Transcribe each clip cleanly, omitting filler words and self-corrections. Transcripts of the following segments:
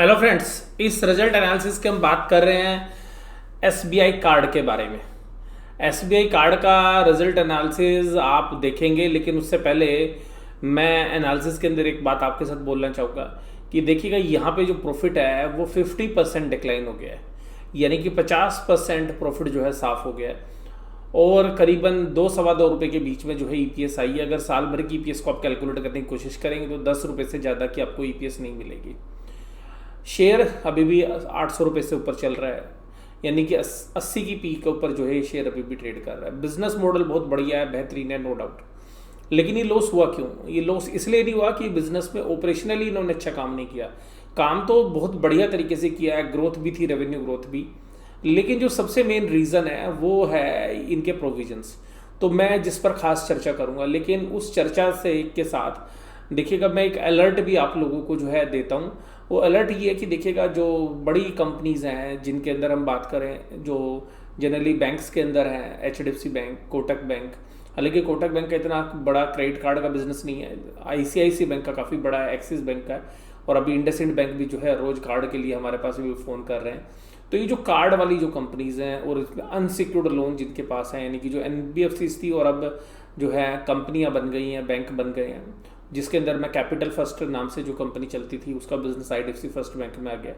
Hello friends, इस result analysis के हम बात कर रहे हैं एसबीआई कार्ड के बारे में। एसबीआई कार्ड का रिजल्ट एनालिसिस आप देखेंगे, लेकिन उससे पहले मैं एनालिसिस के अंदर एक बात आपके साथ बोलना चाहूँगा कि देखिएगा यहाँ पे जो प्रॉफिट है वो 50% डिक्लाइन हो गया है, यानी कि 50% प्रॉफिट जो है साफ हो गया है। और करीबन 2-2.25 रुपये के बीच में जो है ईपीएस आई है। अगर साल भर की ईपीएस को आप कैलकुलेट करने की कोशिश करेंगे तो 10 रुपये से ज़्यादा की आपको ईपीएस नहीं मिलेगी। शेयर अभी भी 800 रुपये से ऊपर चल रहा है, यानी कि 80 की पीक के ऊपर जो है ये शेयर अभी भी ट्रेड कर रहा है। बिजनेस मॉडल बहुत बढ़िया है, बेहतरीन है, नो डाउट। लेकिन ये लॉस हुआ क्यों? ये लॉस इसलिए नहीं हुआ कि बिजनेस में ऑपरेशनली इन्होंने अच्छा काम नहीं किया। काम तो बहुत बढ़िया तरीके से किया है, ग्रोथ भी थी, रेवेन्यू ग्रोथ भी। लेकिन जो सबसे मेन रीज़न है वो है इनके प्रोविजंस। तो मैं जिस पर खास चर्चा करूंगा, लेकिन उस चर्चा से के साथ देखिएगा मैं एक अलर्ट भी आप लोगों को जो है देता हूँ। वो अलर्ट ये है कि देखिएगा जो बड़ी कंपनीज हैं जिनके अंदर हम बात करें, जो जनरली बैंक्स के अंदर हैं, एचडीएफसी बैंक, कोटक बैंक। हालांकि कोटक बैंक का इतना बड़ा क्रेडिट कार्ड का बिजनेस नहीं है, आईसीआईसी बैंक का काफ़ी बड़ा है, एक्सिस बैंक का है, और अभी इंडसइंड बैंक भी जो है रोज कार्ड के लिए हमारे पास भी फ़ोन कर रहे हैं। तो ये जो कार्ड वाली जो कंपनीज हैं और इसमें अनसिक्योर्ड लोन जिनके पास हैं, यानी कि जो एनबीएफसी थी और अब जो है कंपनियां बन गई हैं, बैंक बन गए हैं, जिसके अंदर मैं कैपिटल फर्स्ट नाम से जो कंपनी चलती थी उसका बिजनेस आईडीएफसी फर्स्ट बैंक में आ गया।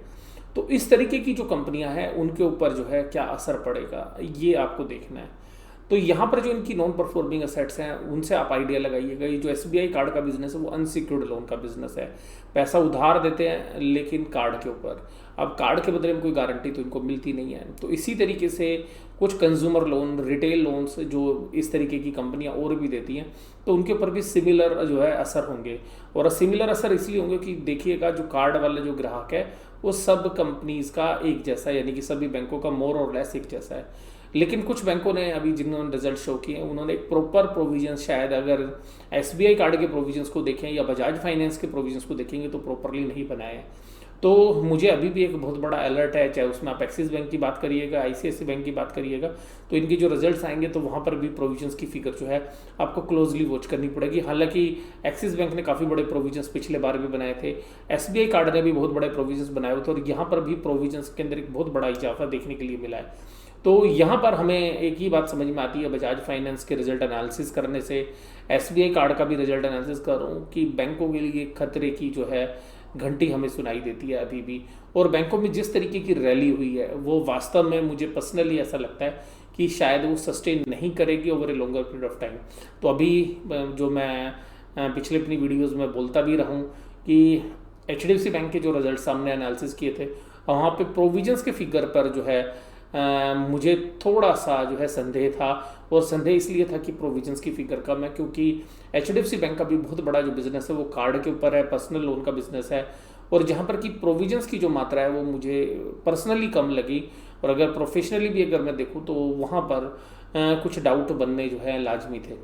तो इस तरीके की जो कंपनियां हैं उनके ऊपर जो है क्या असर पड़ेगा, ये आपको देखना है। तो यहाँ पर जो इनकी नॉन परफॉर्मिंग असेट्स हैं उनसे आप आइडिया लगाइएगा। ये जो एसबीआई कार्ड का बिजनेस है वो अनसिक्योर्ड लोन का बिजनेस है, पैसा उधार देते हैं लेकिन कार्ड के ऊपर। अब कार्ड के बदले में कोई गारंटी तो इनको मिलती नहीं है। तो इसी तरीके से कुछ कंज्यूमर लोन, रिटेल लोन्स जो इस तरीके की कंपनियां और भी देती हैं, तो उनके ऊपर भी सिमिलर जो है असर होंगे। और सिमिलर असर इसलिए होंगे कि देखिएगा जो कार्ड वाले जो ग्राहक है वो सब कंपनीज का एक जैसा, यानी कि सभी बैंकों का मोर और लेस एक जैसा है। लेकिन कुछ बैंकों ने अभी जिन्होंने रिजल्ट शो किए हैं उन्होंने एक प्रॉपर प्रोविजन, शायद अगर एसबीआई कार्ड के प्रोविजंस को देखें या बजाज फाइनेंस के प्रोविजंस को देखेंगे तो प्रॉपरली नहीं बनाए हैं। तो मुझे अभी भी एक बहुत बड़ा अलर्ट है, चाहे उसमें आप एक्सिस बैंक की बात करिएगा, आईसीआईसी बैंक की बात करिएगा, तो इनकी जो रिजल्ट्स आएंगे तो वहाँ पर भी प्रोविजंस की फिगर जो है आपको क्लोजली वॉच करनी पड़ेगी। हालांकि एक्सिस बैंक ने काफ़ी बड़े प्रोविजंस पिछले बार भी बनाए थे, एसबीआई कार्ड ने भी बहुत बड़े प्रोविजंस बनाए हुए थे, और यहाँ पर भी प्रोविजंस के अंदर एक बहुत बड़ा इजाफा देखने के लिए मिला है। तो यहाँ पर हमें एक ही बात समझ में आती है बजाज फाइनेंस के रिजल्ट एनालिसिस करने से, एसबीआई कार्ड का भी रिजल्ट एनालिसिस कर रहा हूँ, कि बैंकों के लिए खतरे की जो है घंटी हमें सुनाई देती है अभी भी। और बैंकों में जिस तरीके की रैली हुई है वो वास्तव में मुझे पर्सनली ऐसा लगता है कि शायद वो सस्टेन नहीं करेगी over a longer period of time. तो अभी जो मैं पिछले अपनी वीडियोज़ में बोलता भी रहा हूँ कि एचडीएफसी बैंक के जो रिजल्ट सामने एनालिसिस किए थे वहाँ पे प्रोविजंस के फिगर पर जो है मुझे थोड़ा सा जो है संदेह था। और संदेह इसलिए था कि प्रोविजंस की फिगर कम है, क्योंकि एचडीएफसी बैंक का भी बहुत बड़ा जो बिजनेस है वो कार्ड के ऊपर है, पर्सनल लोन का बिजनेस है, और जहाँ पर कि प्रोविजंस की जो मात्रा है वो मुझे पर्सनली कम लगी। और अगर प्रोफेशनली भी अगर मैं देखूँ तो वहाँ पर कुछ डाउट बनने जो है लाजमी थे।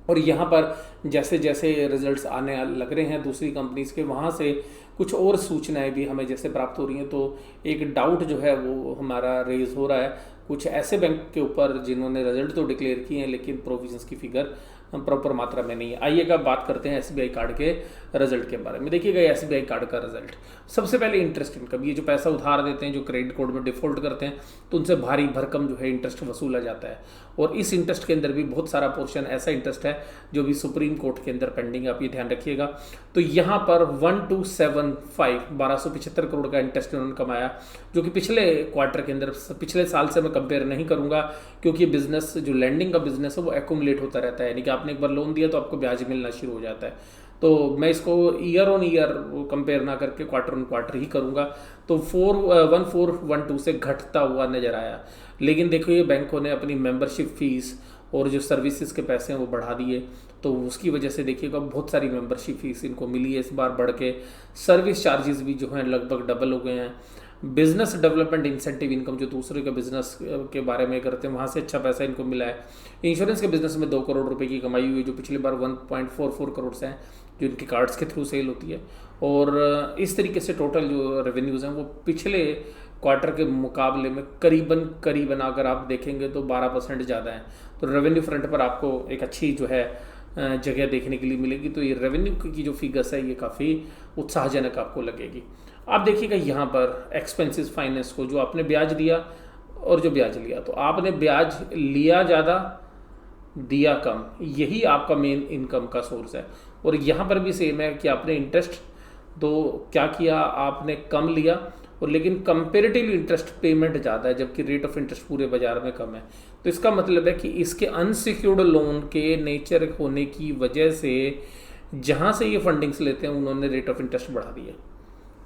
और यहाँ पर जैसे जैसे रिजल्ट्स आने लग रहे हैं दूसरी कंपनीज के, वहाँ से कुछ और सूचनाएं भी हमें जैसे प्राप्त हो रही हैं, तो एक डाउट जो है वो हमारा रेज हो रहा है कुछ ऐसे बैंक के ऊपर जिन्होंने रिजल्ट तो डिक्लेयर किए हैं लेकिन प्रोविजंस की फिगर प्रॉपर मात्रा में नहीं है। आइएगा बात करते हैं एसबीआई कार्ड के रिजल्ट के बारे में। देखिएगा एसबीआई कार्ड का रिजल्ट, सबसे पहले इंटरेस्ट इनकम। ये जो पैसा उधार देते हैं, जो क्रेडिट कार्ड में डिफॉल्ट करते हैं, तो उनसे भारी भरकम जो है इंटरेस्ट वसूला जाता है। और इस इंटरेस्ट के अंदर भी बहुत सारा पोर्शन ऐसा इंटरेस्ट है जो भी सुप्रीम कोर्ट के अंदर पेंडिंग है, आप ये ध्यान रखिएगा। तो यहाँ पर 1275 करोड़ का इंटरेस्ट उन्होंने कमाया, जो कि पिछले क्वार्टर के अंदर, पिछले साल से मैं कंपेयर नहीं करूंगा, क्योंकि बिजनेस जो लैंडिंग का बिजनेस है वो एक्यूमुलेट होता रहता है, यानी कि आपने एक बार लोन दिया तो आपको ब्याज मिलना शुरू हो जाता है। तो मैं इसको ईयर ऑन ईयर कंपेयर ना करके क्वार्टर ऑन क्वार्टर ही करूंगा। तो 1412 से घटता हुआ नजर आया। लेकिन देखो ये बैंकों ने अपनी मेंबरशिप फीस और जो सर्विसेज के पैसे हैं वो बढ़ा दिए, तो उसकी वजह से देखिएगा बहुत सारी मेंबरशिप फीस इनको मिली है इस बार बढ़ के। सर्विस चार्जेस भी जो हैं लगभग डबल हो गए हैं। बिजनेस डेवलपमेंट इंसेंटिव इनकम जो दूसरे के बिजनेस के बारे में करते हैं वहाँ से अच्छा पैसा इनको मिला है। इंश्योरेंस के बिजनेस में 2 करोड़ रुपए की कमाई हुई, जो पिछली बार 1.44 करोड़ से हैं, जो इनकी कार्ड्स के थ्रू सेल होती है। और इस तरीके से टोटल जो रेवेन्यूज़ हैं वो पिछले क्वार्टर के मुकाबले में करीबन अगर आप देखेंगे तो 12% ज़्यादा है। तो रेवेन्यू फ्रंट पर आपको एक अच्छी जो है जगह देखने के लिए मिलेगी। तो ये रेवेन्यू की जो फिगर्स है ये काफ़ी उत्साहजनक आपको लगेगी। आप देखिएगा यहाँ पर एक्सपेंसिस फाइनेंस को, जो आपने ब्याज दिया और जो ब्याज लिया, तो आपने ब्याज लिया ज़्यादा, दिया कम, यही आपका मेन इनकम का सोर्स है। और यहाँ पर भी सेम है कि आपने इंटरेस्ट तो क्या किया, आपने कम लिया, और लेकिन कंपेरेटिवली इंटरेस्ट पेमेंट ज़्यादा है, जबकि रेट ऑफ इंटरेस्ट पूरे बाजार में कम है। तो इसका मतलब है कि इसके अनसिक्योर्ड लोन के नेचर होने की वजह से जहाँ से ये फंडिंग्स लेते हैं उन्होंने रेट ऑफ इंटरेस्ट बढ़ा दिया।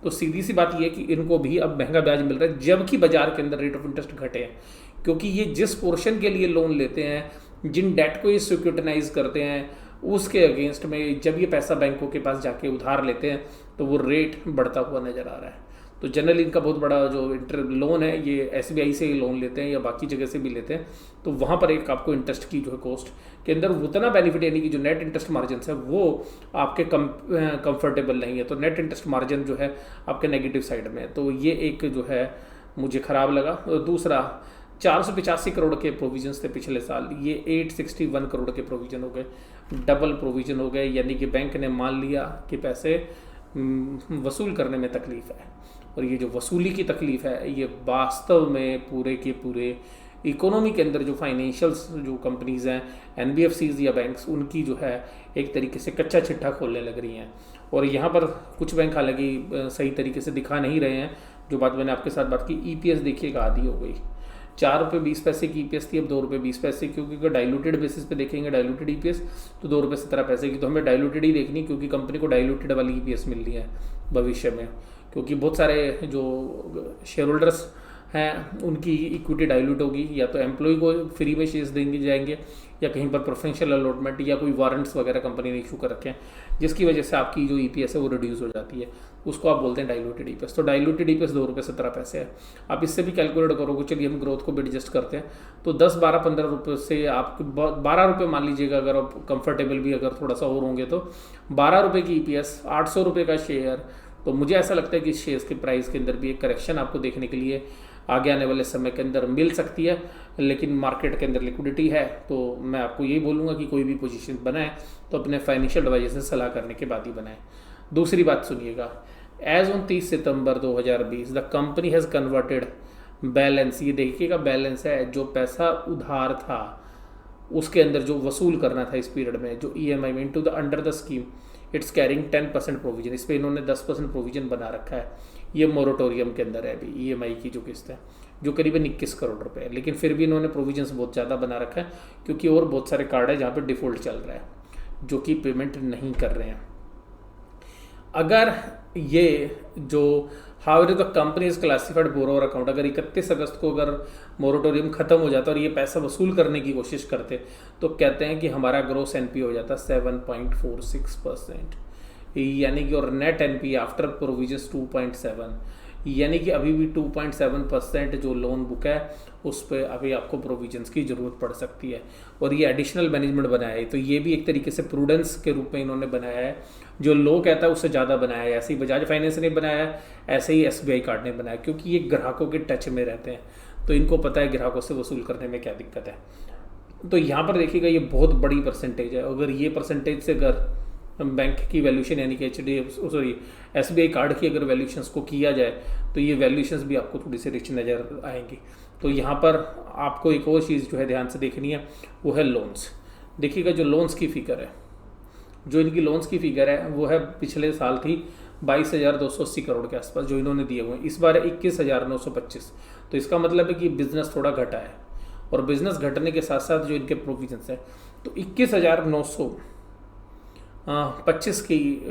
तो सीधी सी बात यह है कि इनको भी अब महंगा ब्याज मिल रहा है, जबकि बाजार के अंदर रेट ऑफ इंटरेस्ट घटे हैं, क्योंकि ये जिस पोर्शन के लिए लोन लेते हैं, जिन डेट को ये सिक्योरिटाइज करते हैं, उसके अगेंस्ट में जब ये पैसा बैंकों के पास जाके उधार लेते हैं तो वो रेट बढ़ता हुआ नजर आ रहा है। तो जनरली इनका बहुत बड़ा जो लोन है ये एसबीआई से ही लोन लेते हैं या बाकी जगह से भी लेते हैं, तो वहाँ पर एक आपको इंटरेस्ट की जो है कॉस्ट के अंदर उतना बेनिफिट, यानी कि जो नेट इंटरेस्ट मार्जिन है वो आपके कंफर्टेबल नहीं है। तो नेट इंटरेस्ट मार्जिन जो है आपके नेगेटिव साइड में है, तो ये एक जो है मुझे ख़राब लगा। दूसरा, 485 करोड़ के प्रोविजंस थे पिछले साल, ये 861 करोड़ के प्रोविजन हो गए, डबल प्रोविजन हो गए, यानी कि बैंक ने मान लिया कि पैसे वसूल करने में तकलीफ है। और ये जो वसूली की तकलीफ है ये वास्तव में पूरे के पूरे इकोनॉमी के अंदर जो फाइनेंशियल्स जो कंपनीज़ हैं, एनबीएफसीज या बैंक्स, उनकी जो है एक तरीके से कच्चा चिट्ठा खोलने लग रही हैं। और यहाँ पर कुछ बैंक हालांकि सही तरीके से दिखा नहीं रहे हैं। जो बात मैंने आपके साथ बात की, ईपीएस देखिएगा आधी हो गई, 4 रुपये 20 पैसे की ईपीएस थी, अब 2 रुपये 20 पैसे, क्योंकि अगर डाइल्यूटेड बेसिस पे देखेंगे डाइल्यूटेड ईपीएस तो 2 रुपये 17 पैसे की। तो हमें डाइल्यूटेड ही देखनी, क्योंकि कंपनी को डाइल्यूटेड वाली ईपीएस मिल रही है भविष्य में, क्योंकि बहुत सारे जो शेयर होल्डर्स हैं उनकी इक्विटी डाइल्यूट होगी, या तो एम्प्लॉय को फ्री में शेयर्स देंगे जाएंगे, या कहीं पर प्रेफरेंशियल अलॉटमेंट या कोई वारंट्स वगैरह कंपनी ने इशू कर रखे हैं, जिसकी वजह से आपकी जो ईपीएस है वो रिड्यूस हो जाती है, उसको आप बोलते हैं डाइल्यूटेड ईपीएस। तो डाइल्यूटेड ईपीएस 2 रुपये 17 पैसे है। आप इससे भी कैलकुलेट करोगे, चलिए हम ग्रोथ को भी एडजस्ट करते हैं, तो 10, 12, 15 रुपये से आप 12 रुपये मान लीजिएगा, अगर आप कंफर्टेबल भी अगर थोड़ा सा और होंगे तो 12 रुपये की ईपीएस, 800 रुपये का शेयर। तो मुझे ऐसा लगता है कि शेयर्स के प्राइस के अंदर भी एक करेक्शन आपको देखने के लिए आगे आने वाले समय के अंदर मिल सकती है, लेकिन मार्केट के अंदर लिक्विडिटी है। तो मैं आपको यही बोलूँगा कि कोई भी पोजीशन बनाए तो अपने फाइनेंशियल एडवाइजर से सलाह करने के बाद ही बनाए। दूसरी बात सुनिएगा, एज ऑन 30 सितंबर 2020 the company has converted balance, ये देखिएगा बैलेंस है, जो पैसा उधार था उसके अंदर जो वसूल करना था इस पीरियड में, जो ईएमआई में, into the under the scheme it's carrying 10% provision. इस पर इन्होंने 10% प्रोविजन बना रखा है। ये मोरेटोरियम के अंदर है अभी ईएमआई की जो किस्त है, जो करीबन 21 करोड़ रुपए है, लेकिन फिर भी इन्होंने प्रोविजंस बहुत ज़्यादा बना रखा है, क्योंकि और बहुत सारे कार्ड है जहाँ पे डिफ़ॉल्ट चल रहा है, जो कि पेमेंट नहीं कर रहे हैं। अगर ये जो how the company is classified borrower account, अगर 31 अगस्त को अगर मोरेटोरियम खत्म हो जाता और ये पैसा वसूल करने की कोशिश करते, तो कहते हैं कि हमारा ग्रोस एनपी हो जाता 7.46%, यानी कि, और नेट एनपी आफ्टर प्रोविजंस 2.7, यानी कि अभी भी 2.7% जो लोन बुक है उस पर अभी आपको प्रोविजंस की ज़रूरत पड़ सकती है। और ये एडिशनल मैनेजमेंट बनाया है, तो ये भी एक तरीके से प्रूडेंस के रूप में इन्होंने बनाया है, जो लो कहता है उससे ज़्यादा बनाया है। ऐसे ही बजाज फाइनेंस ने बनाया है, ऐसे ही एसबीआई कार्ड ने बनाया, क्योंकि ये ग्राहकों के टच में रहते हैं, तो इनको पता है ग्राहकों से वसूल करने में क्या दिक्कत है। तो यहाँ पर देखिएगा ये बहुत बड़ी परसेंटेज है। अगर ये परसेंटेज से अगर बैंक की वैल्यूशन, यानी कि एसबीआई कार्ड की अगर वैल्यूशंस को किया जाए तो ये वैल्यूशंस भी आपको थोड़ी सी रिच नज़र आएंगी। तो यहाँ पर आपको एक और चीज़ जो है ध्यान से देखनी है, वो है लोन्स। देखिएगा जो लोन्स की फिगर है, जो इनकी लोन्स की फिगर है वो है पिछले साल थी 22,280 करोड़ के आसपास जो इन्होंने दिए हुए हैं, इस बार है 21,925। तो इसका मतलब है कि बिजनेस थोड़ा घटा है, और बिजनेस घटने के साथ साथ जो इनके प्रोविजंस हैं, तो 21,925 की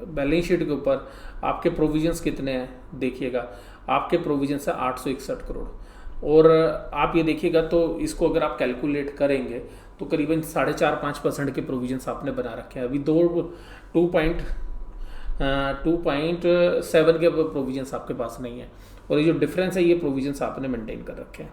बैलेंस शीट के ऊपर आपके प्रोविजंस कितने हैं देखिएगा, आपके प्रोविजंस है 861 करोड़। और आप ये देखिएगा तो इसको अगर आप कैलकुलेट करेंगे तो करीबन 4.5-5% के प्रोविजंस आपने बना रखे हैं। अभी 2.7 के प्रोविजंस आपके पास नहीं है, और ये जो डिफरेंस है ये प्रोविजंस आपने मेंटेन कर रखे हैं।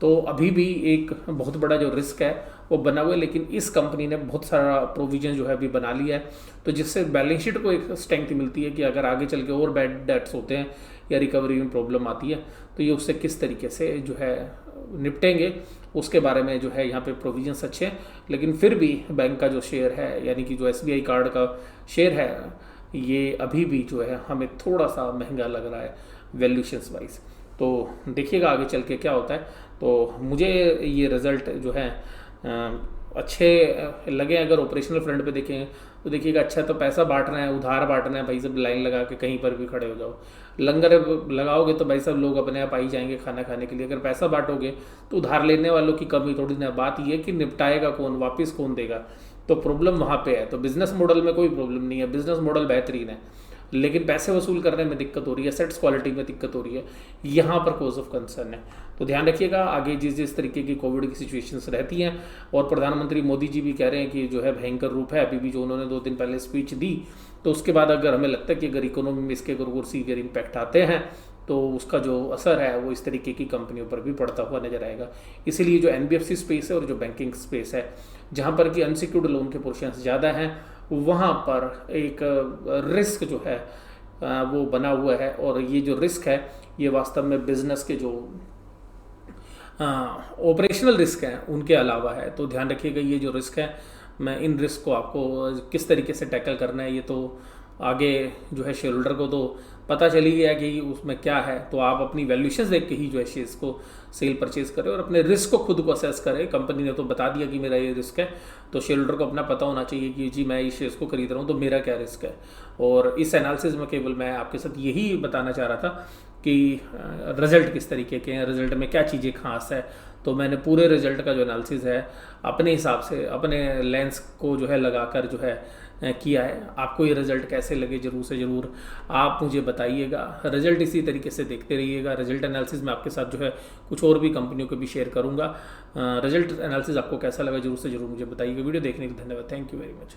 तो अभी भी एक बहुत बड़ा जो रिस्क है वो बना हुआ है, लेकिन इस कंपनी ने बहुत सारा प्रोविजन जो है अभी बना लिया है, तो जिससे बैलेंस शीट को एक स्ट्रेंथ मिलती है कि अगर आगे चल के और बैड डेट्स होते हैं या रिकवरी में प्रॉब्लम आती है तो ये उससे किस तरीके से जो है निपटेंगे, उसके बारे में जो है यहाँ पे प्रोविजंस अच्छे हैं। लेकिन फिर भी बैंक का जो शेयर है, यानी कि जो एसबीआई कार्ड का शेयर है, ये अभी भी जो है हमें थोड़ा सा महंगा लग रहा है वैल्यूशंस वाइज। तो देखिएगा आगे चल के क्या होता है। तो मुझे ये रिज़ल्ट जो है अच्छे लगे। अगर ऑपरेशनल फ्रंट पे देखें तो देखिएगा अच्छा तो पैसा बांटना है, उधार बांटना है भाई, सब लाइन लगा के कहीं पर भी खड़े हो जाओ। लंगर लगाओगे तो भाई सब लोग अपने आप आ ही जाएंगे खाना खाने के लिए। अगर पैसा बांटोगे तो उधार लेने वालों की कमी थोड़ी ना। बात ये कि निपटाएगा कौन, वापस कौन देगा, तो प्रॉब्लम वहाँ पे है। तो बिजनेस मॉडल में कोई प्रॉब्लम नहीं है, बिजनेस मॉडल बेहतरीन है, लेकिन पैसे वसूल करने में दिक्कत हो रही है, सेट्स क्वालिटी में दिक्कत हो रही है, यहाँ पर कॉज ऑफ कंसर्न है। तो ध्यान रखिएगा आगे जिस जिस तरीके की कोविड की सिचुएशंस रहती हैं, और प्रधानमंत्री मोदी जी भी कह रहे हैं कि जो है भयंकर रूप है। अभी भी जो उन्होंने 2 दिन पहले स्पीच दी, तो उसके बाद अगर हमें लगता है कि अगर इकोनॉमी में इसके अगर सीवियर इम्पैक्ट आते हैं तो उसका जो असर है वो इस तरीके की कंपनियों पर भी पड़ता हुआ नजर आएगा। इसीलिए जो एनबीएफसी स्पेस है और जो बैंकिंग स्पेस है, जहाँ पर कि अनसिक्योर्ड लोन के पोर्शन ज़्यादा हैं, वहाँ पर एक रिस्क जो है वो बना हुआ है। और ये जो रिस्क है ये वास्तव में बिजनेस के जो ऑपरेशनल रिस्क हैं उनके अलावा है। तो ध्यान रखिएगा ये जो रिस्क है, मैं इन रिस्क को आपको किस तरीके से टैकल करना है ये तो आगे जो है शेयर होल्डर को तो पता चली गया कि उसमें क्या है। तो आप अपनी वैल्यूशंस देख के ही जो है शेयर्स को सेल परचेज करें और अपने रिस्क को खुद को असेस करें। कंपनी ने तो बता दिया कि मेरा ये रिस्क है, तो शेयर होल्डर को अपना पता होना चाहिए कि जी मैं इस शेयर्स को खरीद रहा हूँ तो मेरा क्या रिस्क है। और इस एनालिसिस में केवल मैं आपके साथ यही बताना चाह रहा था कि रिजल्ट किस तरीके के हैं, रिजल्ट में क्या चीज़ें खास है। तो मैंने पूरे रिजल्ट का जो एनालिसिस है अपने हिसाब से अपने लेंस को जो है लगाकर जो है किया है। आपको ये रिजल्ट कैसे लगे जरूर से ज़रूर आप मुझे बताइएगा। रिजल्ट इसी तरीके से देखते रहिएगा। रिजल्ट एनालिसिस में आपके साथ जो है कुछ और भी कंपनियों के भी शेयर करूंगा। रिजल्ट एनालिसिस आपको कैसा लगा जरूर से ज़रूर मुझे बताइएगा। वीडियो देखने के लिए धन्यवाद। Thank you very much.